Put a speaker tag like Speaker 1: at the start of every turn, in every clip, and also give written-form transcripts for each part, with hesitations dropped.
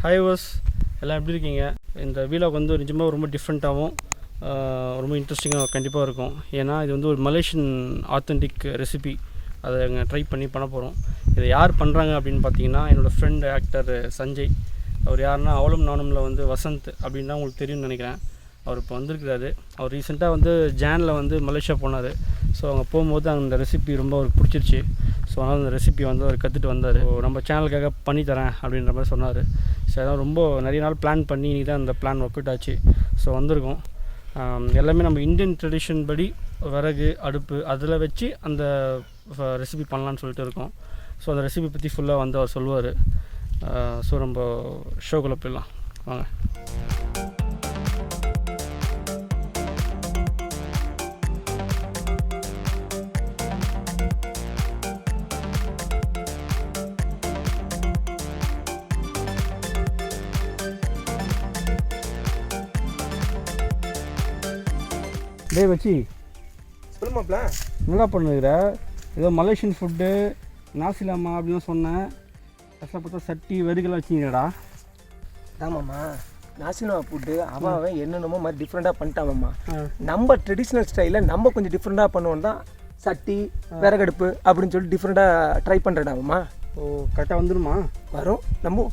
Speaker 1: Hi was எல்லாம் எப்படி இருக்கீங்க? இந்த வீலாக் வந்து நிஜமாக ரொம்ப டிஃப்ரெண்ட்டாகவும் ரொம்ப இன்ட்ரெஸ்டிங்காக கண்டிப்பாக இருக்கும். ஏன்னா இது வந்து ஒரு மலேசியன் ஆத்தென்டிக் ரெசிபி. அதை நாங்கள் ட்ரை பண்ண போகிறோம். இதை யார் பண்ணுறாங்க அப்படின்னு பார்த்தீங்கன்னா, என்னோடய ஃப்ரெண்ட் ஆக்டர் சஞ்சய். அவர் யாருன்னா அவலும் நானுமில் வந்து வசந்த் அப்படின்னு தான் உங்களுக்கு தெரியும்னு நினைக்கிறேன். அவர் இப்போ வந்திருக்கிறாரு. அவர் ரீசெண்டாக வந்து ஜானில் வந்து மலேசியா போனார். ஸோ அங்கே போகும்போது அந்த ரெசிபி ரொம்ப அவருக்கு பிடிச்சிருச்சு. ஸோ அதனால் அந்த ரெசிபி வந்து அவர் கற்றுட்டு வந்தார். நம்ம சேனலுக்காக பண்ணித்தரேன் அப்படின்ற மாதிரி சொன்னார். ஸோ அதான் ரொம்ப நிறைய நாள் பிளான் பண்ணி இன்றைக்கி தான் அந்த பிளான் ஒர்க் அவுட் ஆச்சு. ஸோ வந்திருக்கோம். எல்லாமே நம்ம இந்தியன் ட்ரெடிஷன் படி விறகு அடுப்பு அதில் வச்சு அந்த ரெசிபி பண்ணலான்னு சொல்லிட்டு இருக்கோம். ஸோ அந்த ரெசிபி பற்றி ஃபுல்லாக வந்து அவர் சொல்லுவார். ஸோ நம்ம ஷோக்குள்ளே போயிடலாம் வாங்க. டே வச்சு
Speaker 2: சொல்லுமாப்ல,
Speaker 1: நல்லா பண்ணுகிற ஏதோ மலேசியன் ஃபுட்டு நாசி லெமா அப்படின்னு சொன்னேன். கஷ்டப்பட்ட சட்டி வெறுகெல்லாம் வச்சிங்கடா.
Speaker 2: ஆமாம்மா, நாசி லெமா ஃபுட்டு அவன் என்னென்னமோ மாதிரி டிஃப்ரெண்ட்டாக பண்ணிட்டாமாம்மா. நம்ம ட்ரெடிஷ்னல் ஸ்டைலில் நம்ம கொஞ்சம் டிஃப்ரெண்ட்டாக பண்ணுவோம் தான் சட்டி விறகடுப்பு அப்படின்னு சொல்லி டிஃப்ரெண்ட்டாக ட்ரை பண்ணுறேடாமாம்மா.
Speaker 1: ஓ, கரெக்டாக வந்துடுமா?
Speaker 2: வரும் நம்ம.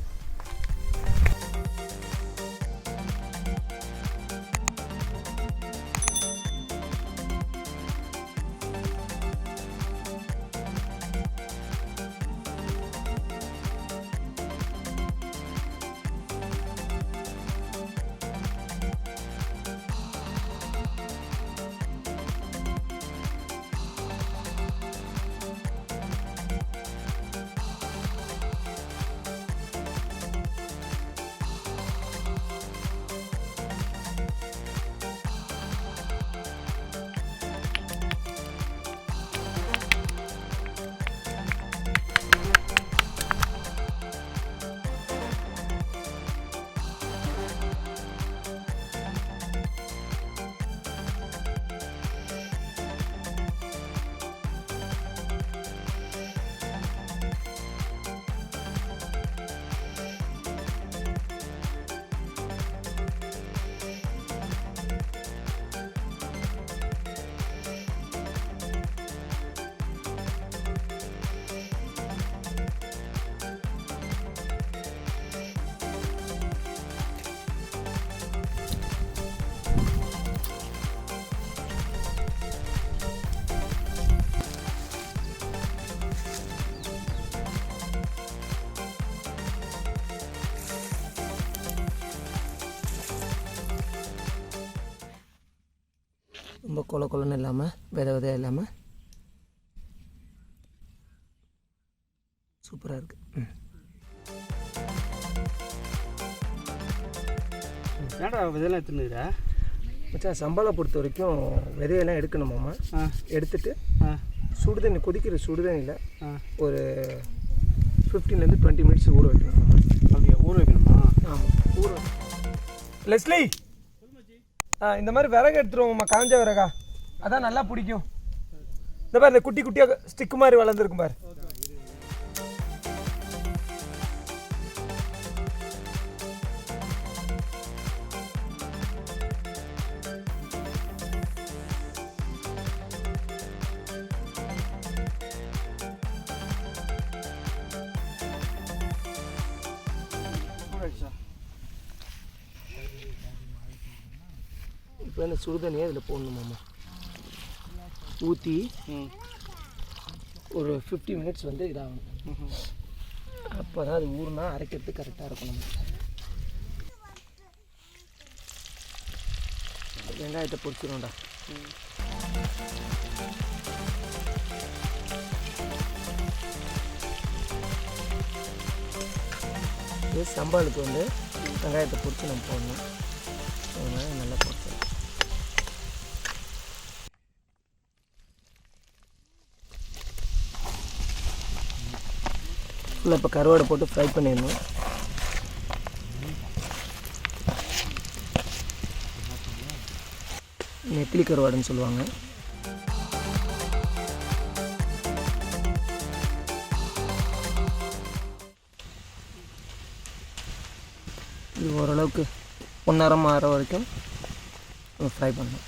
Speaker 2: ரொம்ப கொலன்னு இல்லாமல் விதையாக இல்லாமல் சூப்பராக இருக்குது.
Speaker 1: ஏன்டா விதையெல்லாம் எடுத்துனுக்குற
Speaker 2: மச்சான்? சம்பளை பொறுத்த வரைக்கும் விதையெல்லாம் எடுக்கணுமாம்மா. எடுத்துட்டு சுடுதண்ணி, கொதிக்கிற சுடுதண்ணியில் ஒரு 15 to 20 minutes ஊற வைக்கணுமாம்மா.
Speaker 1: அப்படியா? ஊற வைக்கணுமா?
Speaker 2: ஆமாம், ஊற. லெஸ்லி, இந்த மாதிரி விறகு எடுத்துருவோம்மா, காஞ்ச விறகா, அதான் நல்லா பிடிக்கும். இந்த மாதிரி இந்த குட்டி குட்டியாக ஸ்டிக்கு மாதிரி வளர்ந்துருக்கும் பாரு. இப்போ இந்த சுடுதண்ணியை இதில் போடணுமாம்மா. ஊற்றி ஒரு 50 minutes வந்து இதாகணும். அப்போ தான் அது ஊறுனா அரைக்கிறதுக்கு கரெக்டாக இருக்கும். நம்ம வெங்காயத்தை பொரிச்சிடும்டா. இது சம்பாளுக்கு வந்து வெங்காயத்தை பொரிச்சு நம்ம போடணும். வெங்காயம் நல்லா பொரிச்சிடும். ஃபுல்லாக இப்போ கருவாடை போட்டு ஃப்ரை பண்ணிடணும். நெத்திலி கருவாடுன்னு சொல்லுவாங்க. ஓரளவுக்கு பொன்னரம் ஆகிற வரைக்கும் ஃப்ரை பண்ணணும்.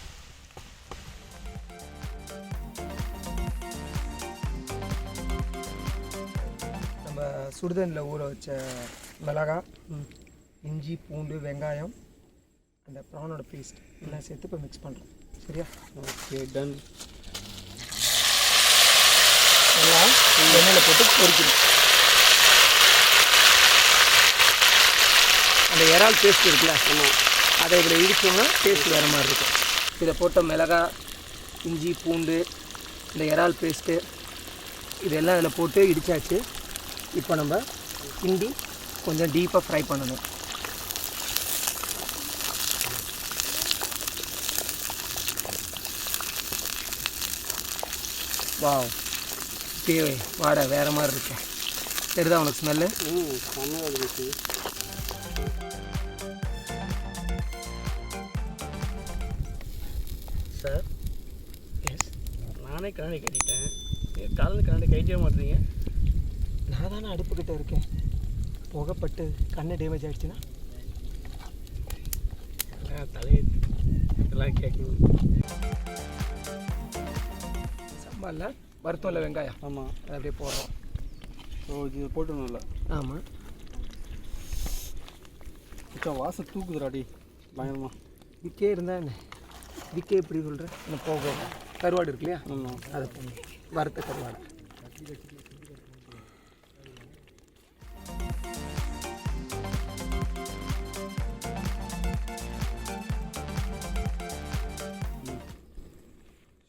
Speaker 2: நம்ம சுடுதண்ணில் ஊற வச்ச மிளகாய், இஞ்சி, பூண்டு, வெங்காயம், அந்த ப்ரானோட பேஸ்ட் எல்லாம் சேர்த்து இப்போ மிக்ஸ் பண்ணுறோம். சரியா?
Speaker 1: Okay, done.
Speaker 2: எல்லாம் எண்ணெயில் போட்டு பொரிக்கணும். அந்த இறால் பேஸ்ட் இருக்குல்ல, அதை இதில் இடிச்சோம்னா டேஸ்ட் வேறு மாதிரி இருக்கும். இதை போட்ட மிளகாய், இஞ்சி, பூண்டு, இந்த இறால் பேஸ்ட்டு இதெல்லாம் இதில் போட்டு இடித்தாச்சு. இப்போ நம்ம கிண்டி கொஞ்சம் டீப்பாக ஃப்ரை பண்ணணும். வாவ், தேவை வாடை வேறு மாதிரி இருக்கு. தெரியுதா உனக்கு ஸ்மெல்லு?
Speaker 1: சார், எஸ், நானே கண்ணாடி கட்டிட்டேன். காலையில் கண்ணாடி கட்டியே மாட்டீங்க.
Speaker 2: நான் தானே அடுப்புக்கிட்ட இருக்கேன். புகைப்பட்டு கண்ணை டேமேஜ் ஆகிடுச்சுன்னா
Speaker 1: தலையெழுத்து எல்லாம் கேட்கணும்.
Speaker 2: சம்பாலில் வருத்தம்ல வெங்காயம்.
Speaker 1: ஆமாம்,
Speaker 2: அதை அப்படியே போடுறோம்.
Speaker 1: ஓ, இது போட்டுருணும்ல.
Speaker 2: ஆமாம்.
Speaker 1: வாசம் தூக்குதுடாடி பயங்கரமா.
Speaker 2: விக்கே இருந்தால் என்ன? விக்கே எப்படி சொல்கிறேன்? என்ன போக கருவாடு இருக்கு இல்லையா?
Speaker 1: ஆமாம்,
Speaker 2: அதை போடணும். வறுத்த கருவாடை.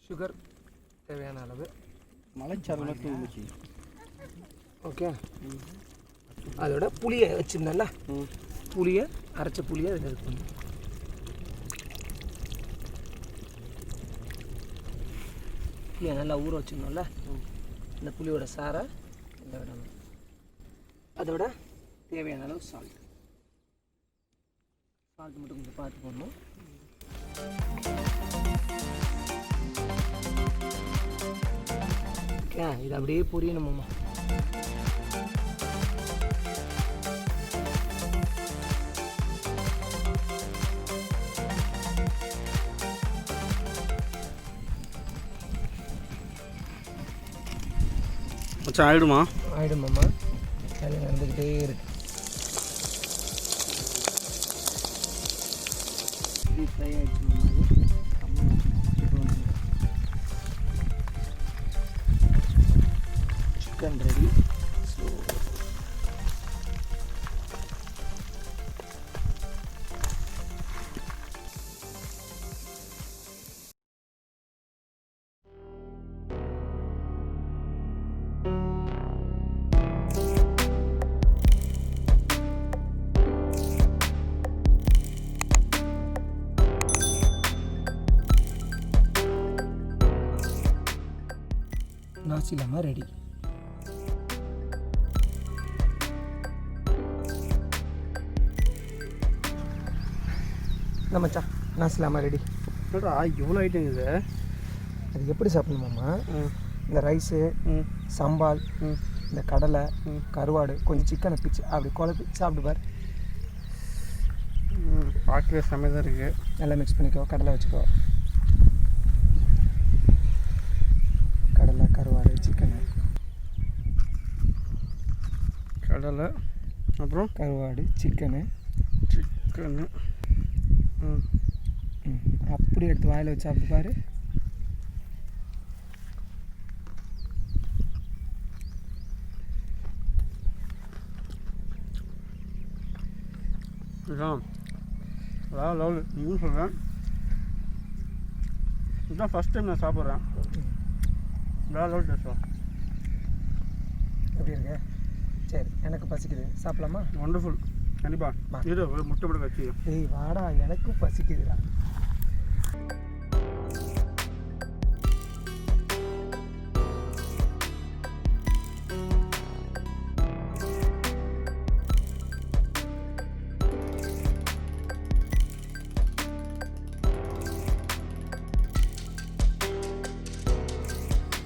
Speaker 2: சுகர் தேவையான அளவு.
Speaker 1: மலைச்சாரமாக தூங்குச்சு.
Speaker 2: ஓகே. அதோட புளியை வச்சுருந்தேன்ல, புளியை அரைச்ச புளியை அதில் இது பண்ணணும். புளியை நல்லா ஊற வச்சுருந்தோம்ல, இந்த புளியோட சாரை இந்த விடணும். அதோட தேவையான அளவு சால்ட் மட்டும் கொஞ்சம் பார்த்து போடணும். ஓகே, இது அப்படியே பொரியணுமாம்மா.
Speaker 1: மச்சான் ஆயிடுமா?
Speaker 2: ஆயிடுமாம்மா. அது நடந்துக்கிட்டே இருக்கு. ஃப்ரை ஆகிடுச்சு. Chicken ready. Nasi lemak ready. இந்த மச்சான் நாசி லெமக் ரெடி.
Speaker 1: எவ்வளோ ஐட்டம் இது?
Speaker 2: அது எப்படி சாப்பிடணுமாம்மா? இந்த ரைஸு, சம்பால், இந்த கடலை, கருவாடு, கொஞ்சம் சிக்கனை பிச்சு அப்படி குழப்பி சாப்பிட்டு பாரு.
Speaker 1: பார்க்கவே செம்மையாக தான் இருக்குது.
Speaker 2: நல்லா மிக்ஸ் பண்ணிக்கோ. கடலை வச்சுக்கோ. கடலை, கருவாடு, சிக்கனு,
Speaker 1: கடலை, அப்புறம்
Speaker 2: கருவாடு, சிக்கனு அப்படி எடுத்து வாயில் வச்சு சாப்பிட்டு பாரு.
Speaker 1: அதாவது லெவலு நீங்களும் சொல்கிறேன். இதுதான் ஃபஸ்ட் டைம் நான் சாப்பிட்றேன். வேறு லெவல் டேஸ்ட்.
Speaker 2: எப்படி இருக்கு? சரி, எனக்கு பசிக்குது, சாப்பிடலாமா?
Speaker 1: ஒண்டர்ஃபுல். கண்டிப்பாக இது ஒரு முட்டை போட வச்சு.
Speaker 2: ஏய் வாடா, எனக்கும் பசிக்குதுடா.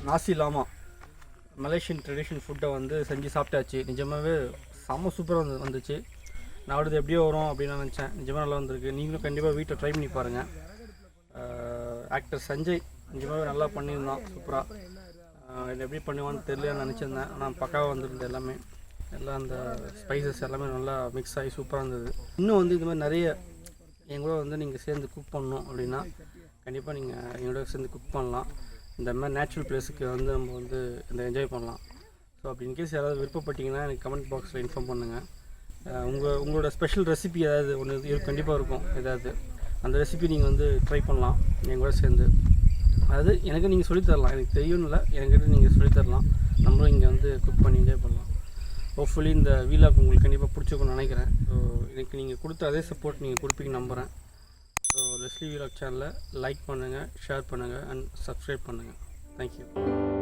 Speaker 1: நாசி லாமா மலேசியன் ட்ரெடிஷ்னல் ஃபுட்டை வந்து செஞ்சு சாப்பிட்டாச்சு. நிஜமாகவே செம்ம சூப்பராக வந்துச்சு. நான் அடுத்து எப்படியோ வரும் அப்படின்னு நான் நினச்சேன். நிஜமாக நல்லா வந்திருக்கு. நீங்களும் கண்டிப்பாக வீட்டில் ட்ரை பண்ணி பாருங்கள். ஆக்டர் சஞ்சய் நிஜமாகவே நல்லா பண்ணியிருந்தான், சூப்பராக. இது எப்படி பண்ணுவான்னு தெரியலன்னு நினச்சிருந்தேன். ஆனால் பக்காவாக வந்துருந்தது எல்லாமே. எல்லாம் அந்த ஸ்பைசஸ் எல்லாமே நல்லா மிக்ஸ் ஆகி சூப்பராக இருந்தது. இன்னும் வந்து இது மாதிரி நிறைய என் கூட வந்து நீங்கள் சேர்ந்து குக் பண்ணணும் அப்படின்னா கண்டிப்பாக நீங்கள் எங்களோட சேர்ந்து குக் பண்ணலாம். இந்த மாதிரி நேச்சுரல் பிளேஸுக்கு வந்து நம்ம வந்து இந்த என்ஜாய் பண்ணலாம். ஸோ அப்படி இன்கேஸ் யாராவது விருப்பப்பட்டீங்கன்னா எனக்கு கமெண்ட் பாக்ஸில் இன்ஃபார்ம் பண்ணுங்கள். உங்களோட ஸ்பெஷல் ரெசிபி ஏதாவது ஒன்று கண்டிப்பாக இருக்கும். ஏதாவது அந்த ரெசிபி நீங்கள் வந்து ட்ரை பண்ணலாம் என் கூட சேர்ந்து. அதாவது எனக்கு நீங்கள் சொல்லித்தரலாம், எனக்கு தெரியும்னு இல்லை, என்கிட்ட நீங்கள் சொல்லித்தரலாம். நம்மளும் இங்கே வந்து குக் பண்ணி என்ஜாய் பண்ணலாம். ஹோப்ஃபுல்லி இந்த வீலாக் உங்களுக்கு கண்டிப்பாக பிடிச்சிருக்கும்னு நினைக்கிறேன். ஸோ எனக்கு நீங்கள் கொடுத்த அதே சப்போர்ட் நீங்கள் கொடுப்பீங்கன்னு நம்புகிறேன். ஸோ லெஸ்லி வீலாக் சேனலை லைக் பண்ணுங்கள், ஷேர் பண்ணுங்கள் அண்ட் சப்ஸ்கிரைப் பண்ணுங்கள். தேங்க்யூ.